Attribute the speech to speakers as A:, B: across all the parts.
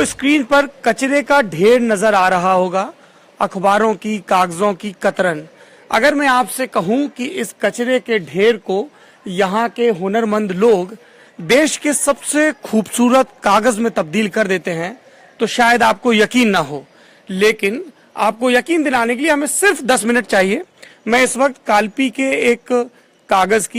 A: आपको स्क्रीन पर कचरे का ढेर नजर आ रहा होगा, अखबारों की, कागजों की कतरन। अगर मैं आपसे कहूं कि इस कचरे के ढेर को यहाँ के हुनरमंद लोग देश के सबसे खूबसूरत कागज में तब्दील कर देते हैं तो शायद आपको यकीन ना हो, लेकिन आपको यकीन दिलाने के लिए हमें सिर्फ 10 मिनट चाहिए। मैं इस वक्त कालपी के एक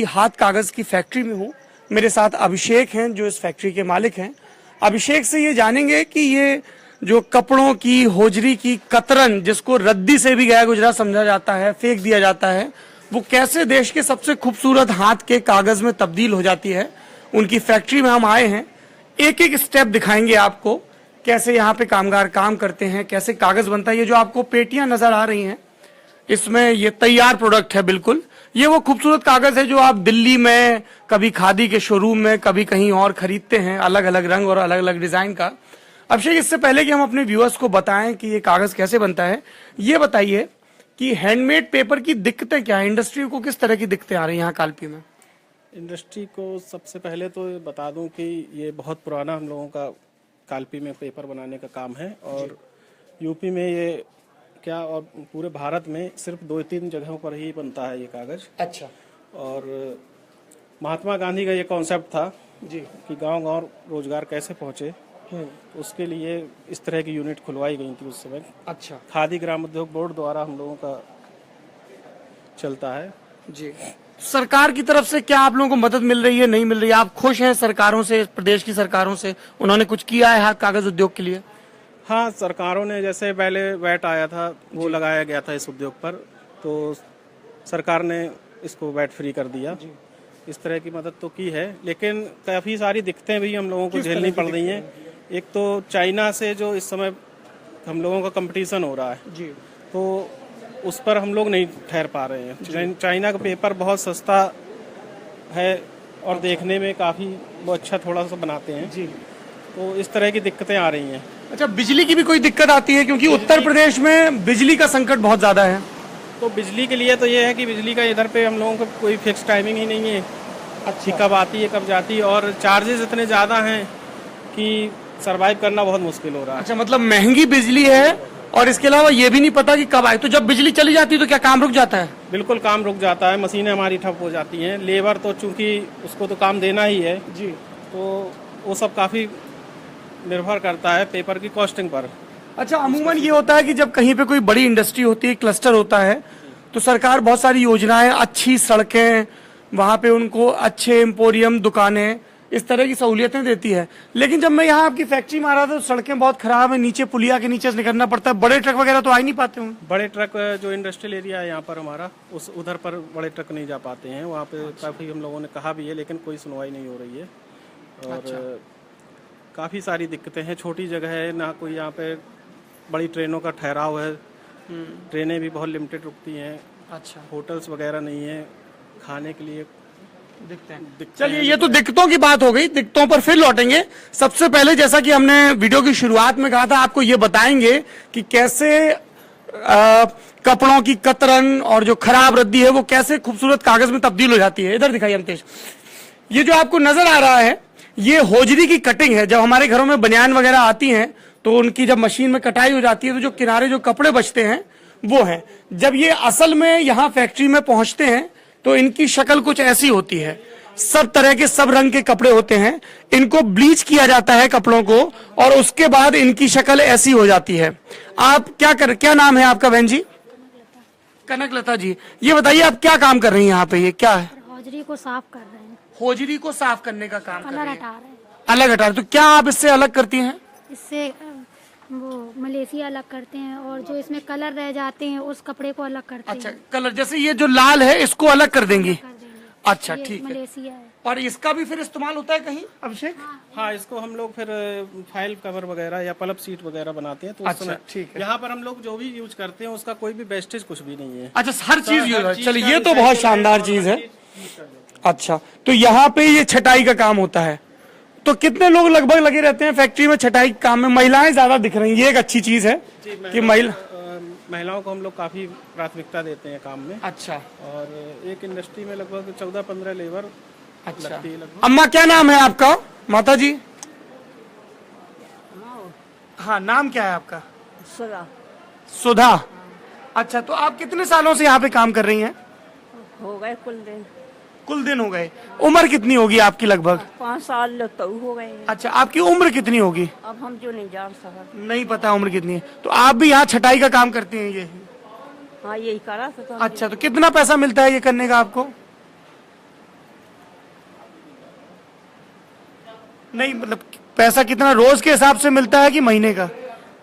A: हाथ कागज की फैक्ट्री में हूं। मेरे साथ अभिषेक हैं जो इस फैक्ट्री के मालिक हैं। अभिषेक से ये जानेंगे कि ये जो कपड़ों की होजरी की कतरन, जिसको रद्दी से भी गया गुजरा समझा जाता है, फेंक दिया जाता है, वो कैसे देश के सबसे खूबसूरत हाथ के कागज में तब्दील हो जाती है। उनकी फैक्ट्री में हम आए हैं, एक एक स्टेप दिखाएंगे आपको, कैसे यहाँ पे कामगार काम करते हैं, कैसे कागज बनता है। ये जो आपको पेटियां नजर आ रही हैं, इसमें ये तैयार प्रोडक्ट है बिल्कुल। ये वो खूबसूरत कागज है जो आप दिल्ली में कभी खादी के शोरूम में, कभी कहीं और खरीदते हैं, अलग अलग रंग और अलग अलग डिजाइन का। अभिषेक, इससे पहले कि हम अपने व्यूअर्स को बताएं कि ये कागज कैसे बनता है, ये बताइए कि हैंडमेड पेपर की दिक्कतें क्या है, इंडस्ट्री को किस तरह की दिक्कतें आ रही हैं यहाँ कालपी में?
B: इंडस्ट्री को सबसे पहले तो बता दूं कि ये बहुत पुराना हम लोगों का कालपी में पेपर बनाने का काम है, और यूपी में ये क्या और पूरे भारत में सिर्फ 2-3 जगहों पर ही बनता है ये कागज।
A: अच्छा।
B: और महात्मा गांधी का ये कॉन्सेप्ट था
A: जी
B: कि गांव-गांव रोजगार कैसे पहुंचे, उसके लिए इस तरह की यूनिट खुलवाई गई थी उस समय।
A: अच्छा।
B: खादी ग्राम उद्योग बोर्ड द्वारा हम लोगों का चलता है।
A: जी, सरकार की तरफ से क्या आप लोगों को मदद मिल रही है, नहीं मिल रही है? आप खुश हैं सरकारों से, प्रदेश की सरकारों से? उन्होंने कुछ किया है हाथ कागज उद्योग के लिए?
B: हाँ, सरकारों ने, जैसे पहले वैट आया था वो लगाया गया था इस उद्योग पर, तो सरकार ने इसको वैट फ्री कर दिया। इस तरह की मदद तो की है, लेकिन काफ़ी सारी दिक्कतें भी हम लोगों को झेलनी पड़ रही हैं। एक तो चाइना से जो इस समय हम लोगों का कंपटीशन हो रहा है जी, तो उस पर हम लोग नहीं ठहर पा रहे हैं। चाइना का पेपर बहुत सस्ता है और देखने में काफ़ी वो अच्छा थोड़ा सा बनाते हैं जी, तो इस तरह की दिक्कतें आ रही हैं।
A: अच्छा, बिजली की भी कोई दिक्कत आती है? क्योंकि उत्तर प्रदेश में बिजली का संकट बहुत ज्यादा है।
B: तो बिजली के लिए तो ये है कि बिजली का इधर पे हम लोगों को कोई फिक्स टाइमिंग ही नहीं है। अच्छी कब आती है कब जाती है, और चार्जेस इतने ज़्यादा हैं कि सरवाइव करना बहुत मुश्किल हो रहा है।
A: अच्छा, मतलब महंगी बिजली है और इसके अलावा ये भी नहीं पता कि कब आए। तो जब बिजली चली जाती है तो क्या काम रुक जाता है?
B: बिल्कुल काम रुक जाता है, मशीनें हमारी ठप हो जाती हैं। लेबर तो चूंकि उसको तो काम देना ही है जी, तो वो सब काफ़ी निर्भर करता है पेपर की कॉस्टिंग पर। अच्छा,
A: अमूमन ये होता है कि जब कहीं पे कोई बड़ी इंडस्ट्री होती है, क्लस्टर होता है, तो सरकार बहुत सारी योजनाएं, अच्छी सड़कें, वहां पे उनको अच्छे एम्पोरियम, दुकानें, इस तरह की सहूलियतें देती है। लेकिन जब मैं यहाँ आपकी फैक्ट्री में आ रहा था तो सड़कें बहुत खराब है, नीचे पुलिया के नीचे से निकलना पड़ता है, बड़े ट्रक वगैरह तो आ ही नहीं पाते होंगे।
B: बड़े ट्रक जो इंडस्ट्रियल एरिया है यहाँ पर हमारा, उस उधर पर बड़े ट्रक नहीं जा पाते हैं। वहाँ पे काफ़ी हम लोगों ने कहा भी है, लेकिन कोई सुनवाई नहीं हो रही है। और काफ़ी सारी दिक्कतें हैं। छोटी जगह है ना, कोई यहाँ पे बड़ी ट्रेनों का ठहराव है, ट्रेनें भी बहुत लिमिटेड रुकती हैं। अच्छा, होटल्स वगैरह नहीं है, खाने के लिए दिक्कतें।
A: चलिए, ये तो दिक्कतों की बात हो गई, दिक्कतों पर फिर लौटेंगे। सबसे पहले, जैसा कि हमने वीडियो की शुरुआत में कहा था, आपको ये बताएंगे कि कैसे कपड़ों की कतरन और जो खराब रद्दी है वो कैसे खूबसूरत कागज में तब्दील हो जाती है। इधर दिखाइए अमतेश, ये जो आपको नजर आ रहा है ये होजरी की कटिंग है। जब हमारे घरों में बनियान वगैरह आती हैं तो उनकी जब मशीन में कटाई हो जाती है तो जो किनारे जो कपड़े बचते हैं वो हैं। जब ये असल में यहाँ फैक्ट्री में पहुंचते हैं तो इनकी शक्ल कुछ ऐसी होती है। सब तरह के, सब रंग के कपड़े होते हैं, इनको ब्लीच किया जाता है कपड़ों को, और उसके बाद इनकी शक्ल ऐसी हो जाती है। आप क्या नाम है आपका बहन जी? कनकलता जी। ये बताइए आप क्या काम कर रही हैं यहाँ पे? ये क्या है?
C: होजरी को साफ कर रहे हैं।
A: होजरी को साफ करने का काम कर रही हैं।
C: हटा रहे हैं।
A: अलग हटा रहे। तो क्या आप इससे अलग करती हैं?
C: इससे वो मलेशिया अलग करते हैं, और जो इसमें कलर रह जाते हैं उस कपड़े को अलग करते हैं।
A: अच्छा, कलर, जैसे ये जो लाल है इसको अलग कर देंगी? अच्छा, ठीक है।
C: मलेशिया है।
A: और इसका भी फिर इस्तेमाल होता है कहीं, अभिषेक?
B: हाँ, इसको हम लोग फिर फाइल कवर वगैरह या पल्प सीट वगैरह बनाते हैं, तो
A: अच्छा, ठीक है।
B: यहाँ पर हम लोग जो भी यूज करते हैं उसका कोई भी वेस्टेज कुछ भी नहीं है।
A: अच्छा, हर चीज यूज है। चलिए, ये तो बहुत शानदार चीज है। अच्छा, तो यहाँ पे ये छटाई का काम होता है। तो कितने लोग लगभग लगे रहते हैं फैक्ट्री में छटाई के काम में? महिलाएं ज्यादा दिख रही हैं, ये एक अच्छी चीज है कि
B: महिलाओं को हम लोग काफी प्राथमिकता देते हैं काम में।
A: अच्छा,
B: और एक इंडस्ट्री में लगभग 14-15 लेबर लगती है लगभग।
A: अम्मा, क्या नाम है आपका? माता जी, हाँ, नाम क्या है आपका?
D: सुधा
A: सुधा। अच्छा, तो आप कितने सालों से यहाँ पे काम कर रही हैं?
D: हो गए
A: कुल दिन हो गए। उम्र कितनी होगी आपकी लगभग?
D: 5 साल तो हो गए।
A: अच्छा, आपकी उम्र कितनी होगी?
D: अब हम जो नहीं जान सकते।
A: नहीं पता उम्र कितनी है। तो आप भी यहाँ छटाई का काम करते हैं ये?
D: हाँ, यही करा था।
A: अच्छा, तो कितना पैसा मिलता है ये करने का आपको? नहीं, मतलब पैसा कितना रोज के हिसाब से मिलता है कि महीने का?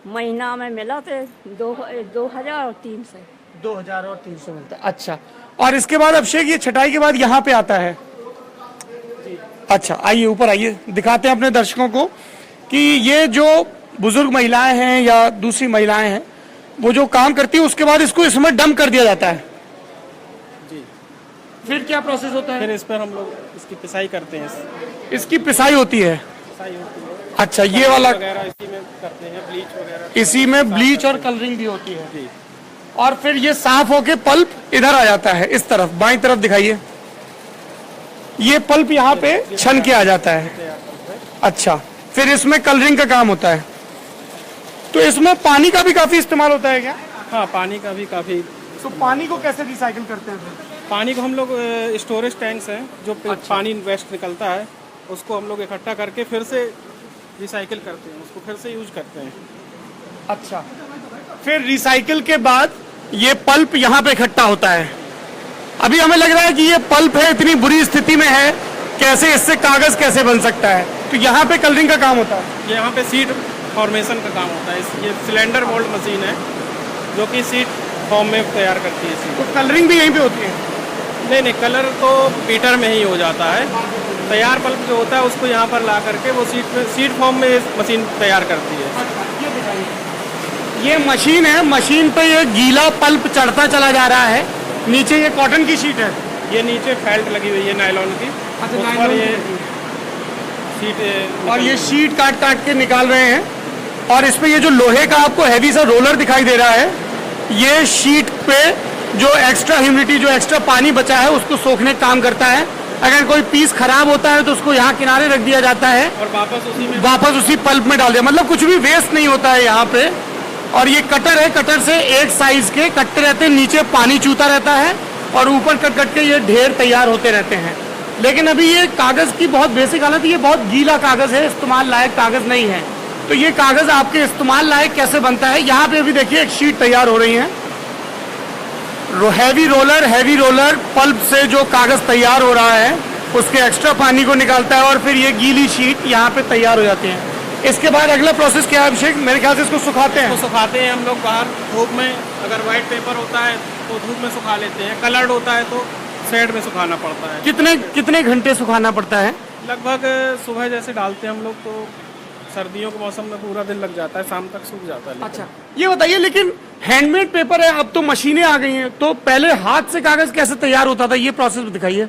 D: महीना में मिला थे 2,003 से।
A: 2000 और 300 मिलता है। अच्छा, और इसके बाद अभिषेक ये छटाई के बाद यहाँ पे आता है? अच्छा, आइए ऊपर आइए, दिखाते हैं अपने दर्शकों को कि ये जो बुजुर्ग महिलाएं हैं या दूसरी महिलाएं हैं वो जो काम करती है उसके बाद इसको इसमें डंप कर दिया जाता है।
B: जी।
A: फिर क्या प्रोसेस होता है?
B: फिर इस पर हम लोग इसकी पिसाई करते हैं।
A: इसकी पिसाई होती है?
B: पिसाई होती है।
A: अच्छा, ये वाला
B: वगैरह इसी में करते हैं, ब्लीच वगैरह
A: इसी में ब्लीच और कलरिंग भी होती है।
B: जी।
A: और फिर ये साफ होके पल्प इधर आ जाता है, इस तरफ बाईं तरफ दिखाइए। ये पल्प यहाँ पे छन के आ जाता है। अच्छा, फिर इसमें कलरिंग का काम होता है। तो इसमें पानी का भी काफी इस्तेमाल होता है क्या?
B: हाँ, पानी का भी काफी।
A: तो पानी को कैसे रिसाइकिल करते हैं फिर?
B: पानी को हम लोग स्टोरेज टैंक्स हैं जो पानी वेस्ट निकलता है उसको हम लोग इकट्ठा करके फिर से रिसाइकिल करते हैं, उसको फिर से यूज करते हैं।
A: अच्छा, फिर रिसाइकिल के बाद ये पल्प यहाँ पे इकट्ठा होता है। अभी हमें लग रहा है कि ये पल्प है इतनी बुरी स्थिति में है, कैसे इससे कागज कैसे बन सकता है? तो यहाँ पे कलरिंग का काम होता है।
B: यहाँ पे सीट फॉर्मेशन का काम होता है। ये सिलेंडर मोल्ड मशीन है जो कि सीट फॉर्म में तैयार करती है सीट।
A: तो कलरिंग भी यहीं पे होती है?
B: नहीं, कलर तो बीटर में ही हो जाता है। तैयार पल्प जो होता है उसको यहाँ पर ला करके वो सीट फॉर्म में मशीन तैयार करती है।
A: ये मशीन है, मशीन पे ये गीला पल्प चढ़ता चला जा रहा है। नीचे ये कॉटन की शीट है,
B: ये नीचे फेल्ट लगी हुई है नायलॉन की।
A: अच्छा,
B: उस
A: नायलॉन
B: पर ये
A: की।
B: सीट
A: और ये शीट काट काट के निकाल रहे हैं। और इस पे ये जो लोहे का आपको हैवी सा रोलर दिखाई दे रहा है, ये शीट पे जो एक्स्ट्रा ह्यूमिडिटी, जो एक्स्ट्रा पानी बचा है उसको सोखने का काम करता है। अगर कोई पीस खराब होता है तो उसको यहाँ किनारे रख दिया जाता है
B: और वापस
A: उसी पल्प में डाल दिया। मतलब कुछ भी वेस्ट नहीं होता है यहाँ पे। और ये कटर है, कटर से एक साइज के कटते रहते हैं, नीचे पानी चूता रहता है और ऊपर कट कट के ये ढेर तैयार होते रहते हैं। लेकिन अभी ये कागज की बहुत बेसिक हालत, ये बहुत गीला कागज है, इस्तेमाल लायक कागज नहीं है। तो ये कागज आपके इस्तेमाल लायक कैसे बनता है? यहाँ पे अभी देखिए एक शीट तैयार हो रही है। हैवी रोलर पल्प से जो कागज तैयार हो रहा है उसके एक्स्ट्रा पानी को निकालता है और फिर ये गीली शीट यहाँ पे तैयार हो जाती है। इसके बाद अगला प्रोसेस क्या है अभिषेक? मेरे ख्याल से इसको सुखाते हैं।
B: सुखाते हैं हम लोग बाहर धूप में। अगर व्हाइट पेपर होता है तो धूप में सुखा लेते हैं, कलर्ड होता है तो शेड में सुखाना पड़ता है।
A: कितने घंटे सुखाना पड़ता है?
B: लगभग सुबह जैसे डालते हैं हम लोग तो सर्दियों के मौसम में पूरा दिन लग जाता है, शाम तक सूख जाता है।
A: अच्छा, ये बताइए, लेकिन हैंडमेड पेपर है, अब तो मशीनें आ गई हैं, तो पहले हाथ से कागज कैसे तैयार होता था? ये प्रोसेस दिखाइए।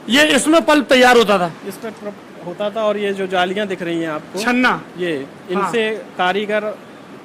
A: ये इसमें पल्प तैयार होता था?
B: इसमें होता था। और ये जो जालियां दिख रही हैं आपको,
A: छन्ना,
B: ये इनसे कारीगर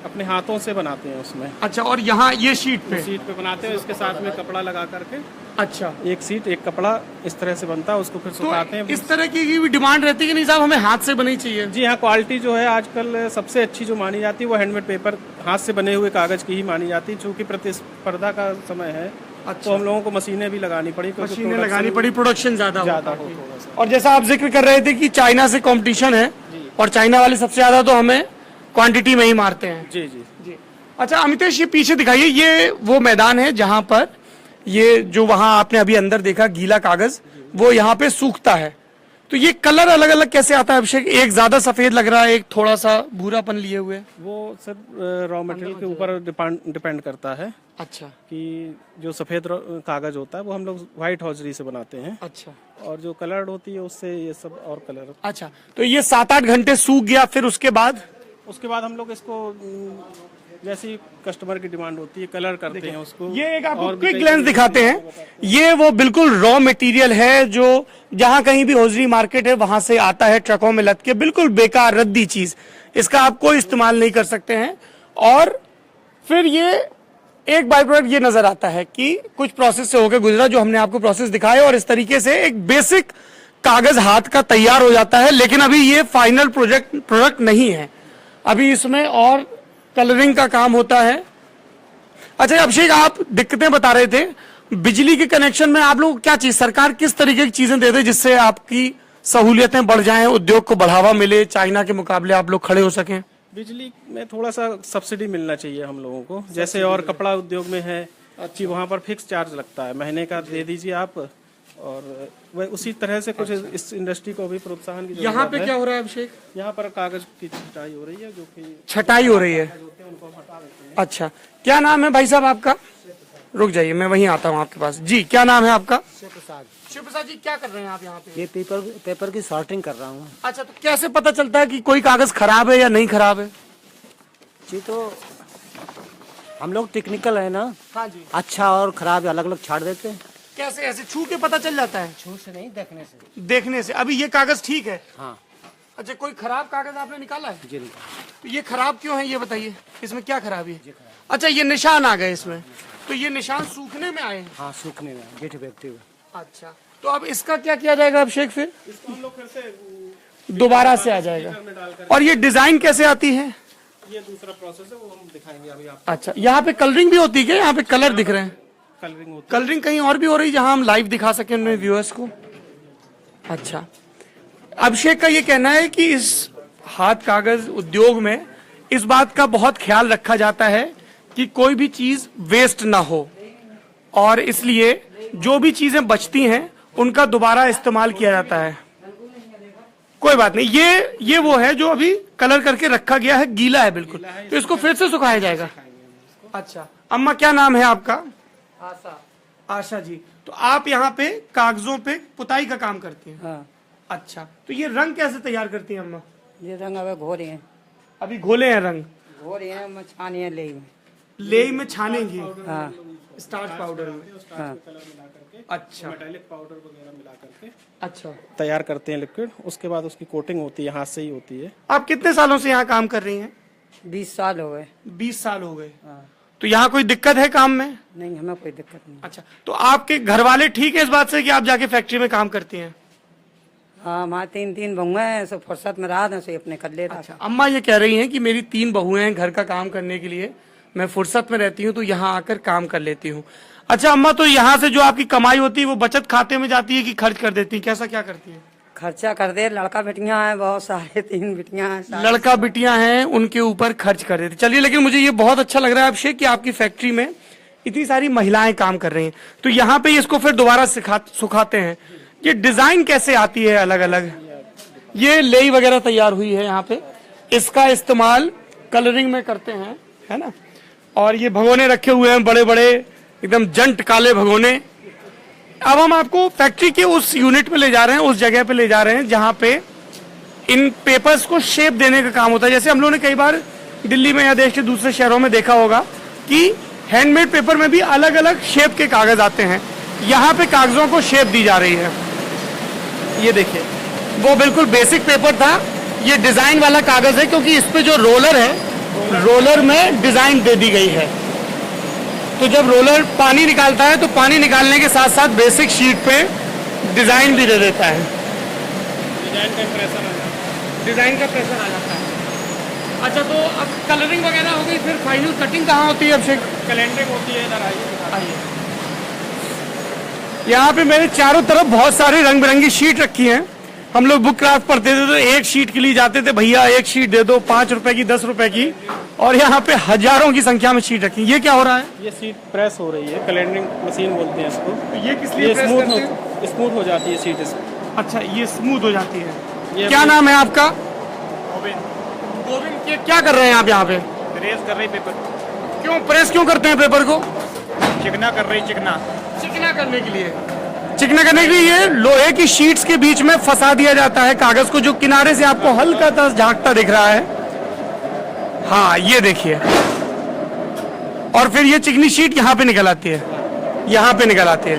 B: अपने हाथों से बनाते हैं उसमें।
A: अच्छा, और यहाँ ये शीट पे
B: बनाते हैं, इसके साथ में कपड़ा लगा करके।
A: अच्छा,
B: एक सीट एक कपड़ा इस तरह से बनता है, उसको फिर सुखाते हैं।
A: इस तरह की भी डिमांड रहती है कि नहीं साहब हमें हाथ से बनी चाहिए?
B: जी हाँ, क्वालिटी जो है आजकल सबसे अच्छी जो मानी जाती है वो हैंडमेड पेपर, हाथ से बने हुए कागज की ही मानी जाती है। चूँकि प्रतिस्पर्धा का समय है,
A: अच्छा,
B: तो हम लोगों को मशीनें भी लगानी पड़ी,
A: मशीनें लगानी पड़ी, प्रोडक्शन ज्यादा
B: हो थोड़ा सा।
A: और जैसा आप जिक्र कर रहे थे कि चाइना से कंपटीशन है और चाइना वाले सबसे ज्यादा तो हमें क्वांटिटी में ही मारते हैं।
B: जी जी
A: जी। अच्छा अमितेश, ये पीछे दिखाइए, ये वो मैदान है जहां पर ये जो वहां आपने अभी अंदर देखा गीला कागज, वो यहाँ पे सूखता है। तो ये कलर अलग अलग कैसे आता है अभिषेक? एक ज्यादा सफेद लग रहा है, एक थोड़ा सा भूरापन लिए हुए।
B: वो सर रॉ मटेरियल के ऊपर डिपेंड करता है।
A: अच्छा,
B: कि जो सफेद कागज होता है वो हम लोग व्हाइट हॉजरी से बनाते हैं।
A: अच्छा,
B: और जो कलर्ड होती है उससे ये सब और कलर।
A: अच्छा, तो ये 7-8 घंटे सूख गया, फिर उसके बाद
B: हम लोग इसको जैसी कस्टमर की डिमांड होती है कलर करते हैं उसको।
A: ये एक आपको क्विक ग्लैंस दिखाते हैं। ये वो बिल्कुल रॉ मटेरियल है जो जहां कहीं भी हॉजरी मार्केट है वहां से आता है ट्रकों में लद के, बिल्कुल बेकार रद्दी चीज, इसका आप कोई इस्तेमाल नहीं कर सकते हैं। और फिर ये एक बाय प्रोडक्ट ये नजर आता है कि कुछ प्रोसेस से होकर गुजरा, जो हमने आपको प्रोसेस दिखाए, और इस तरीके से एक बेसिक कागज हाथ का तैयार हो जाता है। लेकिन अभी ये फाइनल प्रोडक्ट नहीं है। अभी इसमें और कलरिंग का काम होता है। अच्छा अभिषेक, आप दिक्कतें बता रहे थे बिजली के कनेक्शन में, आप लोग क्या चीज, सरकार किस तरीके की चीजें दे दे जिससे आपकी सहूलियतें बढ़ जाएं, उद्योग को बढ़ावा मिले, चाइना के मुकाबले आप लोग खड़े हो सकें?
B: बिजली में थोड़ा सा सब्सिडी मिलना चाहिए हम लोगों को, जैसे और कपड़ा उद्योग में है कि वहाँ पर फिक्स चार्ज लगता है, महीने का दे दीजिए आप, और वह उसी तरह से कुछ इस इंडस्ट्री को भी प्रोत्साहन की
A: यहाँ पे क्या हो रहा है अभिषेक?
B: यहाँ पर कागज की छटाई हो रही है, जो कि
A: छटाई हो रही है। अच्छा, क्या नाम है भाई साहब आपका? रुक जाइए, मैं वहीं आता हूँ आपके पास। जी, क्या नाम है आपका?
E: शिव प्रसाद।
A: शिव प्रसाद जी, क्या कर रहे हैं आप यहाँ पे?
E: ये पेपर की सॉर्टिंग कर रहा हूँ।
A: अच्छा, तो कैसे पता चलता है कि कोई कागज खराब है या नहीं खराब है?
E: जी, तो हम लोग टेक्निकल है ना।
A: हाँ जी।
E: अच्छा और खराब अलग अलग छाड़ देते हैं।
A: कैसे, ऐसे छू के पता चल जाता है?
E: छूट से नहीं, देखने से।
A: देखने से। अभी ये कागज ठीक है?
E: हाँ
A: अच्छा, कोई खराब कागज आपने निकाला है?
E: जी।
A: तो ये खराब क्यों है ये बताइए, इसमें क्या खराबी है? अच्छा, ये निशान आ गए इसमें, तो ये निशान सूखने में आए हैं?
E: हाँ, सूखने में गेट व्यक्ति हुए।
A: अच्छा, तो अब इसका क्या किया जाएगा अभिषेक? फिर
B: इसको हम लोग फिर से
A: दोबारा से आ जाएगा। और ये डिजाइन कैसे आती है?
B: ये दूसरा प्रोसेस है, वो हम दिखाएंगे अभी आपको।
A: अच्छा, यहाँ पे कलरिंग भी होती है क्या? यहाँ पे कलर दिख रहे हैं।
B: कलरिंग होती
A: कलरिंग कहीं और भी हो रही है जहां हम लाइव दिखा सकें उन्हें व्यूअर्स को? अच्छा, अभिषेक का ये कहना है कि इस हाथ कागज उद्योग में इस बात का बहुत ख्याल रखा जाता है कि कोई भी चीज वेस्ट ना हो, और इसलिए जो भी चीजें बचती हैं उनका दोबारा इस्तेमाल किया जाता है। कोई बात नहीं, ये वो है जो अभी कलर करके रखा गया है, गीला है बिल्कुल, तो इसको फिर से सुखाया जाएगा। अच्छा, अम्मा क्या नाम है आपका?
F: आशा।
A: आशा जी, तो आप यहाँ पे कागजों पे पुताई का काम करती हैं?
F: हाँ,
A: अच्छा, तो ये रंग कैसे तैयार करती हैं अम्मा?
F: ये रंग अब घोरे हैं।
A: अभी घोले हैं रंग?
F: घोरे हैं, मछाने हैं ले में।
A: लेई में छानेंगी?
F: हाँ
A: स्टार्च पाउडर में?
F: हाँ।
A: अच्छा
B: मेटालिक पाउडर वगैरह मिला करके
A: अच्छा,
B: तैयार करते हैं लिक्विड, उसके बाद उसकी कोटिंग होती है, हाथ से ही होती है।
A: आप कितने सालों से यहाँ काम कर रही हैं?
F: 20 साल हो गए।
A: 20 साल हो गए।
F: हाँ।
A: तो यहाँ कोई दिक्कत है काम में?
F: नहीं, हमें कोई दिक्कत नहीं।
A: अच्छा, तो आपके घर वाले ठीक है इस बात से कि आप जाके फैक्ट्री में काम करती हैं?
F: हाँ, हमारे 3 बहुएं हैं, सो फुर्सत में रहा था, सो अपने कर ले रहा था।
A: अम्मा ये कह रही हैं कि मेरी 3 बहुएं हैं घर का काम करने के लिए, मैं फुर्सत में रहती हूँ तो यहाँ आकर काम कर लेती हूँ। अच्छा अम्मा, तो यहाँ से जो आपकी कमाई होती है वो बचत खाते में जाती है कि खर्च कर देती है, कैसा क्या करती है?
F: खर्चा कर दे, लड़का बेटियां हैं बहुत सारे, 3 बिटियां हैं सारे।
A: लड़का बिटियां हैं, उनके ऊपर खर्च कर देती। चलिए, लेकिन मुझे ये बहुत अच्छा लग रहा है अभिषेक कि आपकी फैक्ट्री में इतनी सारी महिलाएं काम कर रही हैं, तो यहाँ पे इसको फिर दोबारा सुखाते हैं। ये डिजाइन कैसे आती है अलग अलग? ये लेई वगैरह तैयार हुई है यहाँ पे, इसका इस्तेमाल कलरिंग में करते हैं, है ना? और ये भगोने रखे हुए हैं, बड़े बड़े एकदम जंट काले भगोने। अब हम आपको फैक्ट्री के उस यूनिट पे ले जा रहे हैं, उस जगह पे ले जा रहे हैं जहां पे इन पेपर्स को शेप देने का काम होता है। जैसे हम लोगों ने कई बार दिल्ली में या देश के दूसरे शहरों में देखा होगा कि हैंडमेड पेपर में भी अलग अलग शेप के कागज आते हैं, यहाँ पे कागजों को शेप दी जा रही है। ये देखिए, वो बिल्कुल बेसिक पेपर था, ये डिजाइन वाला कागज है क्योंकि इस पे जो रोलर है, रोलर में डिजाइन दे दी गई है। तो जब रोलर पानी निकालता है तो पानी निकालने के साथ साथ बेसिक शीट पे डिजाइन भी दे देता है।
B: डिजाइन का प्रेशर आ जाता है।
A: डिजाइन का प्रेशर आ जाता है। अच्छा, तो अब कलरिंग वगैरह हो गई, फिर फाइनल कटिंग कहाँ होती है अभिषेक?
B: कैलेंडरिंग होती है, इधर आइए।
A: यहाँ पे मेरे चारों तरफ बहुत सारी रंग बिरंगी शीट रखी हैं। हम लोग बुक क्राफ्ट पढ़ते थे तो एक शीट के लिए जाते थे, भैया एक शीट दे दो, 5 रुपए की, 10 रुपए की, और यहाँ पे हजारों की संख्या में शीट रखी। ये क्या हो रहा है?
B: ये शीट प्रेस हो रही है, कैलेंडरिंग मशीन बोलते हैं इसको।
A: तो ये किस
B: ये
A: लिए प्रेस करते हैं?
B: स्मूथ हो जाती है शीट इसमें।
A: अच्छा, ये स्मूथ हो जाती है।
B: ये
A: क्या नाम है आपका?
B: गोविंद।
A: गोविंद, क्या कर रहे हैं आप यहाँ पे?
B: प्रेस कर रही पेपर,
A: क्यों प्रेस क्यों करते हैं पेपर को?
B: चिकना कर रही, चिकना
A: करने के लिए। चिकना करने के लिए ये लोहे की शीट्स के बीच में फंसा दिया जाता है कागज को, जो किनारे से आपको हल्का सा झांकता दिख रहा है। हाँ, ये देखिए, और फिर ये चिकनी शीट यहाँ पे निकल आती है, यहाँ पे निकल आती है।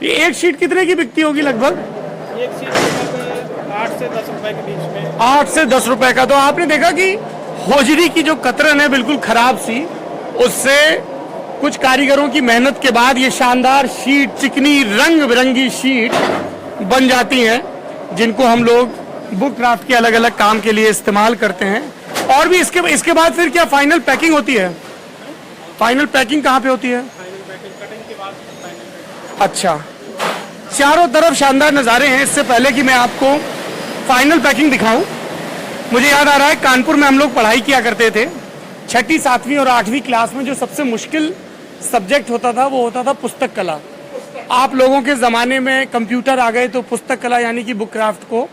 A: ये एक शीट कितने की बिकती होगी लगभग?
B: एक शीट लगभग 8 से 10 रुपए के बीच में।
A: 8 से 10 रुपए का। तो आपने देखा कि होजरी की जो कतरन है बिल्कुल खराब सी, उससे कुछ कारीगरों की मेहनत के बाद ये शानदार शीट, चिकनी रंग बिरंगी शीट बन जाती हैं, जिनको हम लोग बुक क्राफ्ट के अलग अलग काम के लिए इस्तेमाल करते हैं। और भी इसके बाद फिर क्या फाइनल पैकिंग होती है? फाइनल पैकिंग कहाँ पे होती है? अच्छा, चारों तरफ शानदार नज़ारे हैं। इससे पहले कि मैं आपको फाइनल पैकिंग दिखाऊं, मुझे याद आ रहा है कानपुर में हम लोग पढ़ाई किया करते थे। 6ठी 7वीं और 8वीं क्लास में जो सबसे मुश्किल सब्जेक्ट होता था वो होता था पुस्तक कला। आप लोगों के ज़माने में कंप्यूटर आ गए तो पुस्तक कला यानी कि बुक क्राफ्ट को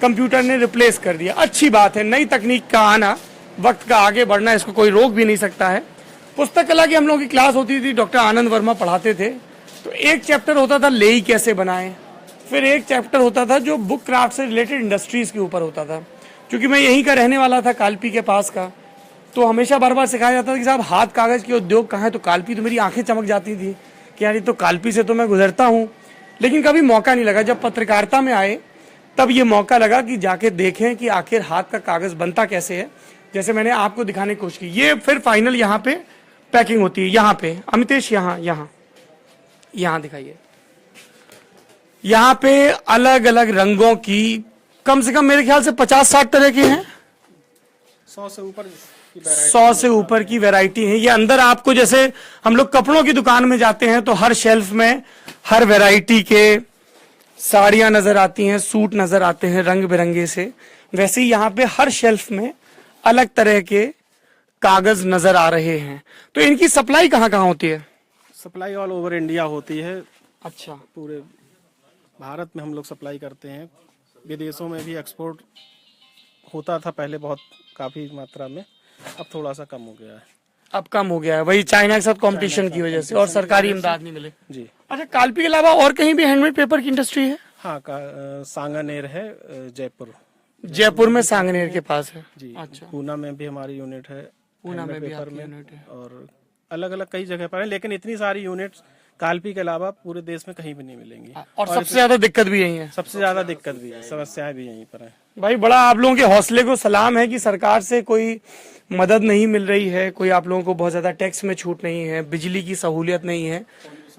A: कंप्यूटर ने रिप्लेस कर दिया। अच्छी बात है, नई तकनीक का आना, वक्त का आगे बढ़ना, इसको कोई रोक भी नहीं सकता है। पुस्तक कला की हम लोगों की क्लास होती थी, डॉक्टर आनंद वर्मा पढ़ाते थे। तो एक चैप्टर होता था लेई कैसे बनाएं, फिर एक चैप्टर होता था जो बुक क्राफ्ट से रिलेटेड इंडस्ट्रीज के ऊपर होता था। क्योंकि मैं यहीं का रहने वाला था, कालपी के पास का, तो हमेशा बार बार सिखाया जाता था कि साहब हाथ कागज के उद्योग कहाँ है, तो कालपी, तो मेरी आंखें चमक जाती थी कि यार ये तो कालपी से तो मैं गुजरता हूँ, लेकिन कभी मौका नहीं लगा। जब पत्रकारिता में आए तब ये मौका लगा कि जाके देखें कि आखिर हाथ का कागज बनता कैसे है, जैसे मैंने आपको दिखाने की कोशिश की। ये फिर फाइनल यहाँ पे पैकिंग होती है। यहाँ पे अमितेश, यहाँ दिखाइए। यहाँ पे अलग अलग रंगों की कम से कम मेरे ख्याल से 50-60 तरह के हैं,
B: 100 से ऊपर
A: 100 से ऊपर की वैरायटी है। ये अंदर आपको, जैसे हम लोग कपड़ों की दुकान में जाते हैं तो हर शेल्फ में हर वैरायटी के साड़ियां नजर आती हैं, सूट नजर आते हैं रंग बिरंगे से, वैसे ही यहाँ पे हर शेल्फ में अलग तरह के कागज नजर आ रहे हैं। तो इनकी सप्लाई कहाँ कहाँ होती है?
B: सप्लाई ऑल ओवर इंडिया होती है।
A: अच्छा,
B: पूरे भारत में हम लोग सप्लाई करते हैं। विदेशों में भी एक्सपोर्ट होता था पहले बहुत, काफी मात्रा में, अब थोड़ा सा कम हो गया है।
A: अब कम हो गया है, वही चाइना के साथ कंपटीशन की वजह से, और सरकारी इमदाद नहीं मिले।
B: जी।
A: अच्छा, कालपी के अलावा और कहीं भी हैंडमेड पेपर की इंडस्ट्री है?
B: हाँ, सांगानेर है,
A: जयपुर में सांगनेर के पास है
B: जी।
A: अच्छा,
B: पूना में भी हमारी यूनिट है,
A: पूना में भी
B: पेपर
A: आपकी
B: में,
A: यूनिट है।
B: और अलग अलग कई जगह पर है, लेकिन इतनी सारी यूनिट्स कालपी के अलावा पूरे देश में कहीं भी नहीं मिलेंगी।
A: और सबसे ज्यादा दिक्कत भी यही है।
B: सबसे ज्यादा दिक्कत भी है, समस्याएं भी यहीं पर है।
A: भाई बड़ा आप लोगों के हौसले को सलाम है कि सरकार से कोई मदद नहीं मिल रही है, कोई आप लोगों को बहुत ज्यादा टैक्स में छूट नहीं है, बिजली की सहूलियत नहीं है,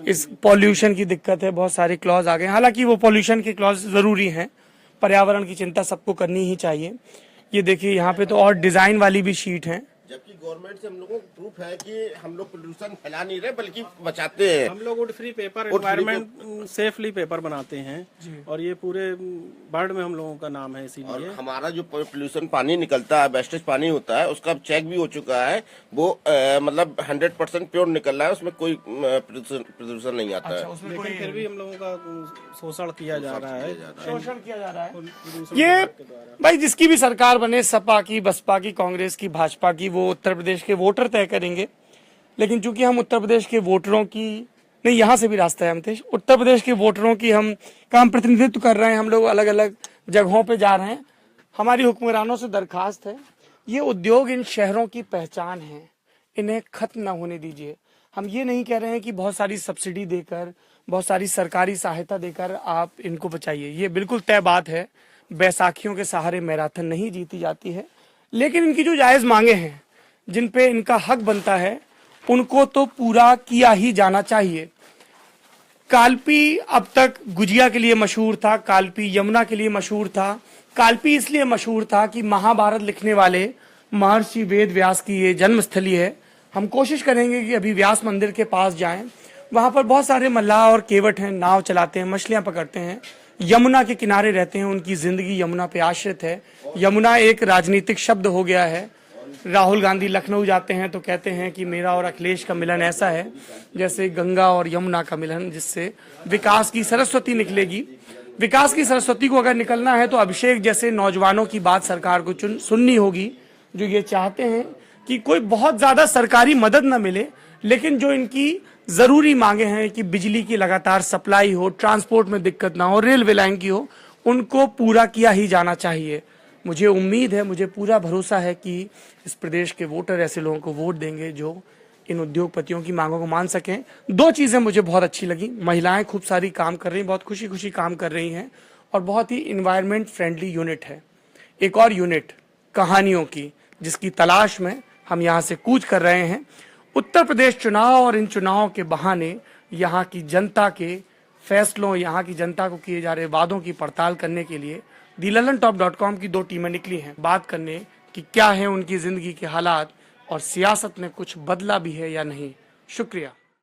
A: इस पॉल्यूशन की दिक्कत है, बहुत सारे क्लॉज आ गए। हालांकि वो पॉल्यूशन के क्लॉज जरूरी हैं, पर्यावरण की चिंता सबको करनी ही चाहिए। ये देखिए यहाँ पे तो और डिजाइन वाली भी शीट है,
G: जबकि गवर्नमेंट से हम लोगों को प्रूफ है कि हम लोग पोल्यूशन फैला नहीं रहे बल्कि बचाते हैं।
B: हम लोग wood free paper, environment safely paper बनाते हैं, और ये पूरे वर्ल्ड में हम लोगों का नाम है इसीलिए।
G: और हमारा जो पोल्यूशन पानी निकलता है, वेस्टेज पानी होता है, उसका चेक भी हो चुका है, वो मतलब 100% प्योर निकल रहा है, उसमें कोई प्रदूषण नहीं आता है।
B: लेकिन फिर भी हम लोगों का शोषण किया जा रहा है,
A: शोषण किया जा रहा है। ये भाई जिसकी भी सरकार बने, सपा की, बसपा की, कांग्रेस की, भाजपा की, वो उत्तर प्रदेश के वोटर तय करेंगे। लेकिन चूंकि हम उत्तर प्रदेश के वोटरों की, नहीं यहाँ से भी रास्ता है अमितेश, उत्तर प्रदेश के वोटरों की हम काम प्रतिनिधित्व कर रहे हैं, हम लोग अलग अलग जगहों पे जा रहे हैं। हमारी हुक्मरानों से दरखास्त है, ये उद्योग इन शहरों की पहचान है, इन्हें खत्म ना होने दीजिए। हम ये नहीं कह रहे हैं कि बहुत सारी सब्सिडी देकर, बहुत सारी सरकारी सहायता देकर आप इनको बचाइए, ये बिल्कुल तय बात है। बैसाखियों के सहारे मैराथन नहीं जीती जाती है, लेकिन इनकी जो जायज मांगे हैं, जिन पे इनका हक बनता है, उनको तो पूरा किया ही जाना चाहिए। कालपी अब तक गुजिया के लिए मशहूर था, कालपी यमुना के लिए मशहूर था। कालपी इसलिए मशहूर था कि महाभारत लिखने वाले महर्षि वेद व्यास की ये जन्मस्थली है। हम कोशिश करेंगे कि अभी व्यास मंदिर के पास जाएं, वहां पर बहुत सारे मल्लाह और केवट हैं, नाव चलाते हैं, मछलियां पकड़ते हैं, यमुना के किनारे रहते हैं, उनकी जिंदगी यमुना पे आश्रित है। यमुना एक राजनीतिक शब्द हो गया है। राहुल गांधी लखनऊ जाते हैं तो कहते हैं कि मेरा और अखिलेश का मिलन ऐसा है जैसे गंगा और यमुना का मिलन, जिससे विकास की सरस्वती निकलेगी। विकास की सरस्वती को अगर निकलना है तो अभिषेक जैसे नौजवानों की बात सरकार को सुननी होगी, जो ये चाहते हैं कि कोई बहुत ज्यादा सरकारी मदद न मिले, लेकिन जो इनकी जरूरी मांगे हैं कि बिजली की लगातार सप्लाई हो, ट्रांसपोर्ट में दिक्कत ना हो, रेलवे लाइन की हो, उनको पूरा किया ही जाना चाहिए। मुझे उम्मीद है, मुझे पूरा भरोसा है कि इस प्रदेश के वोटर ऐसे लोगों को वोट देंगे जो इन उद्योगपतियों की मांगों को मान सकें। दो चीजें मुझे बहुत अच्छी लगी, महिलाएं खूब सारी काम कर रही हैं, बहुत खुशी खुशी काम कर रही हैं, और बहुत ही इन्वायरमेंट फ्रेंडली यूनिट है। एक और यूनिट कहानियों की, जिसकी तलाश में हम यहाँ से कूच कर रहे हैं। उत्तर प्रदेश चुनाव और इन चुनावों के बहाने यहाँ की जनता के फैसलों, यहाँ की जनता को किए जा रहे वादों की पड़ताल करने के लिए thelalantop.com की 2 टीमें निकली हैं बात करने कि क्या है उनकी जिंदगी के हालात और सियासत ने कुछ बदला भी है या नहीं। शुक्रिया।